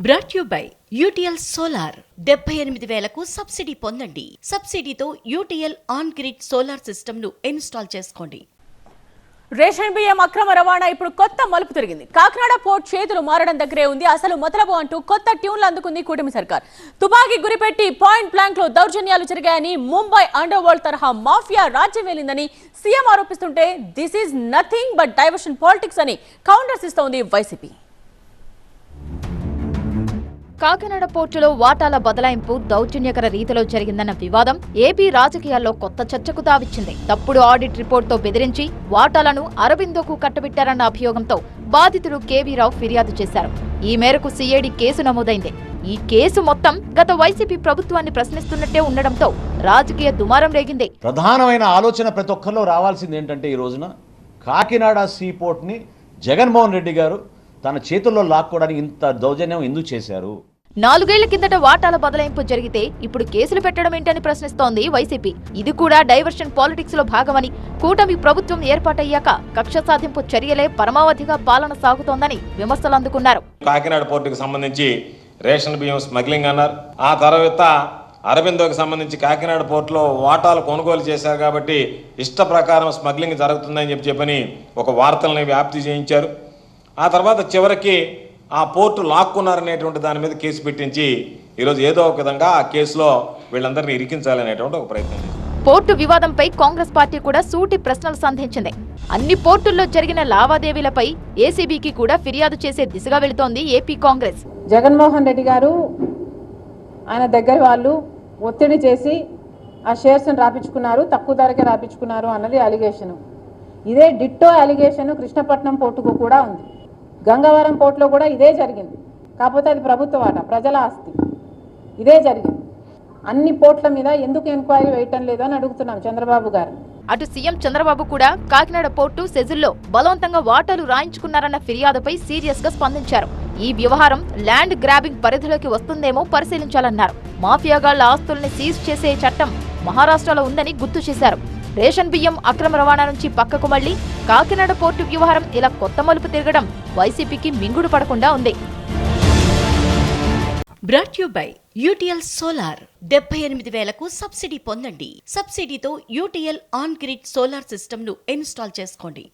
Brought you by UTL solar 78,000కు subsidy పొందండి. సబ్సిడీతో UTL on grid solar system ను ఇన్స్టాల్ చేసుకోండి. రేషన్ బియ్యం అక్రమ రవాణా ఇప్పుడు కొత్త మలుపు తిరిగింది. కాకినాడ పోర్ట్ చేతులు మారడం దగ్గరే ఉంది. అసలు మొదలబో అంటూ కొత్త ట్యూన్లు అందుకుంది కూటమి సర్కార్. తుపాకీ గురిపెట్టి పాయింట్ బ్లాంక్ లో దౌర్జన్యాలు జరిగాయని, ముంబై అండర్ వరల్డ్ తరహా మాఫియా రాజ్యం వెళ్లిందని సీఎం ఆరోపిస్తుంటే this is nothing but diversion politics అని కౌంటర్స్ ఇస్తోంది వైసీపీ. కాకినాడ పోర్టులో వాటాల బదలాయింపు దౌర్జన్యకర రీతిలో జరిగిందన్న వివాదం ఏపీ రాజకీయాల్లో కొత్త చర్చకు తావిచ్చింది. తప్పుడు ఆడిట్ రిపోర్టుతో బెదిరించి వాటాలను అరబిందోకు కట్టబెట్టారన్న అభియోగంతో బాధితుడు కేవీ రావు ఫిర్యాదు చేశారు. ఈ మేరకు సిఐడి కేసు నమోదైంది. ఈ కేసు మొత్తం గత వైసీపీ ప్రభుత్వాన్ని ప్రశ్నిస్తున్నట్టే ఉండడంతో రాజకీయ దుమారం రేగింది. ప్రధానమైన ఆలోచన ప్రతి ఒక్కరిలో రావాల్సింది ఏంటంటే, ఈ రోజున కాకినాడ సీపోర్ట్ ని జగన్మోహన్ రెడ్డి గారు తన చేతుల్లో లాక్కోవడానికి ఇంత దౌర్జన్యం ఎందుకు చేశారు? 4 ఏళ్ల కిందట వాటాల బదలాయింపు జరిగితే ఇప్పుడు కేసులు పెట్టడం ఏంటని ప్రశ్నిస్తోంది వైసీపీ. ఇది కూడా డైవర్షన్ పాలిటిక్స్ లో భాగమని, కూటమి ప్రభుత్వం ఏర్పాటయ్యాక కక్ష సాధింపు చర్యలే పరమావధిగా పాలన సాగుతోందని విమర్శలు అందుకున్నారు. కాకినాడ పోర్టుకు సంబంధించి రేషన్ బియ్యం స్మగ్లింగ్ అన్నారు. ఆ తర్వాత అరబిందోకి సంబంధించి కాకినాడ పోర్టులో వాటాలు కొనుగోలు చేశారు కాబట్టి ఇష్ట ప్రకారం స్మగ్లింగ్ జరుగుతుందని చెప్పని ఒక వార్తల్ని వ్యాప్తి చేయించారు. ఆ తర్వాత చివరికి ఆ పోర్టు లాక్కున్నారనేటువంటి దాని మీద కేసు పెట్టించి ఈరోజు ఏదో ఒక విధంగా ఆ కేసులో వీళ్ళందరినీ ఇరికించాలనేటువంటి ఒక ప్రయత్నం. పోర్టు వివాదంపై కాంగ్రెస్ పార్టీ కూడా సూటి ప్రశ్నలు సంధించింది. అన్ని పోర్టుల్లో జరిగిన లావాదేవీలపై ఏసీబీకి కూడా ఫిర్యాదు చేసే దిశగా వెళుతోంది ఏపీ కాంగ్రెస్. జగన్మోహన్ రెడ్డి గారు ఆయన దగ్గర వాళ్ళు ఒత్తిడి చేసి ఆ షేర్స్ని రాపించుకున్నారు, తక్కువ ధరకే రాపించుకున్నారు అన్నది అలిగేషన్. ఇదే డిట్టో అలిగేషన్ కృష్ణపట్నం పోర్టుకు కూడా ఉంది. గంగవరం పోర్టులో కూడా ఇదే జరిగింది. కాకపోతే అది ప్రభుత్వ వాటా, ప్రజల ఆస్తి. ఇదే జరిగింది. అన్ని పోర్టుల మీద ఎందుకు ఎంక్వైరీ వేయటం లేదు అని అడుగుతున్నాం చంద్రబాబు గారు. అటు సీఎం చంద్రబాబు కూడా కాకినాడ పోర్టు సెజుల్లో బలవంతంగా వాటాలు రాయించుకున్నారన్న ఫిర్యాదుపై సీరియస్ గా స్పందించారు. ఈ వ్యవహారం ల్యాండ్ గ్రాబింగ్ పరిధిలోకి వస్తుందేమో పరిశీలించాలన్నారు. మాఫియాగాళ్ల ఆస్తుల్ని సీజ్ చేసే చట్టం మహారాష్ట్రలో ఉందని గుర్తు చేశారు. రేషన్ బియ్యం అక్రమ రవాణా నుంచి పక్కకు మళ్లీ కాకినాడ పోర్టు వ్యవహారం ఇలా కొత్త మలుపు తిరగడం వైసీపీకి మింగుడు పడకుండా ఉంది. Brought you by UTL solar 78,000కు సబ్సిడీ పొందండి. సబ్సిడీతో UTL on grid solar system ను ఇన్స్టాల్ చేసుకోండి.